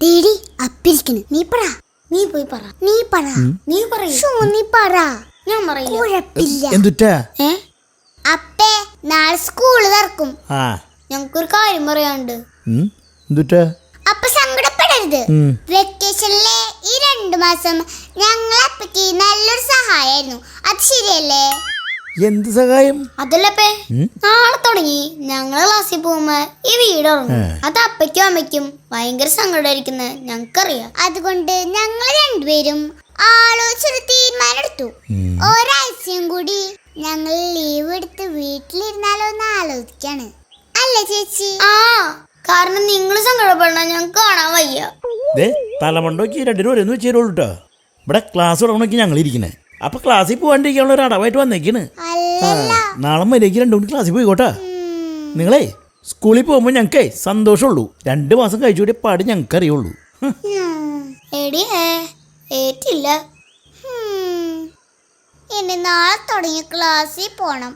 ദേടി അപ്പിരിക്കണ്. നീ പറ. നീ പോയി പറ. നീ പറ. നീ പറയൂ. നീ പറ. ഞാൻ പറയില്ല. കുഴപ്പില്ല. എന്തുട്ടാ? അപ്പേ നാളെ സ്കൂള് തുറക്കും. ഞങ്ങൾക്കൊരു കാര്യം പറയാണ്ട്. എന്തുട്ടാ? അപ്പൊ സങ്കടപ്പെടരുത്. വെക്കേഷനിലെ ഈ 2 മാസം ഞങ്ങൾ അപ്പക്ക് നല്ലൊരു സഹായായിരുന്നു. അത് ശരിയല്ലേ? എന്ത് സഹായം? അതല്ലപ്പേ, നാളെ തുടങ്ങി ഞങ്ങള് ക്ലാസ്സിൽ പോകുമ്പോ ഈ വീട് ഉറങ്ങും. അത് അപ്പയ്ക്കും അമ്മയ്ക്കും ഭയങ്കര സങ്കടമായിരിക്കുന്നത് ഞങ്ങൾക്കറിയാം. അതുകൊണ്ട് ഞങ്ങൾ രണ്ടുപേരും ആലോചിച്ചൊരു തീരുമാനം എടുത്തു. ഒരാഴ്ചയും കൂടി ഞങ്ങൾ ലീവ് എടുത്ത് വീട്ടിലിരുന്നാലോ എന്ന് ആലോചിക്കാണ്. അല്ലേ ചേച്ചി? കാരണം നിങ്ങൾ സങ്കടപ്പെടണ ഞങ്ങൾക്ക് കാണാൻ വയ്യ. തലമണ്ടോക്ക് 2 രൂപ ഒന്ന് വെച്ചേരുള്ളൂ കേട്ടോ. ഇവിടെ ക്ലാസ് തുടങ്ങണമെങ്കിൽ ഞങ്ങൾ ഇരിക്കണേ. അപ്പൊ ക്ലാസ്സിൽ പോകാണ്ടിരിക്കാനുള്ള ഒരു അടവായിട്ട് വന്നേക്കാണ്. നാളെ മര്യാദയ്ക്ക് 2 മണിക്ക് ക്ലാസ്സിൽ പോയിക്കോട്ടെ. നിങ്ങളെ സ്കൂളിൽ പോകുമ്പോൾ ഞങ്ങൾക്കേ സന്തോഷമുള്ളൂ. 2 മാസം കഴിച്ചുകൂടിയ പാട് ഞങ്ങൾക്ക് അറിയുള്ളൂ. ഏറ്റില്ല. ഇനി നാളെ തുടങ്ങിയ ക്ലാസ്സിൽ പോണം.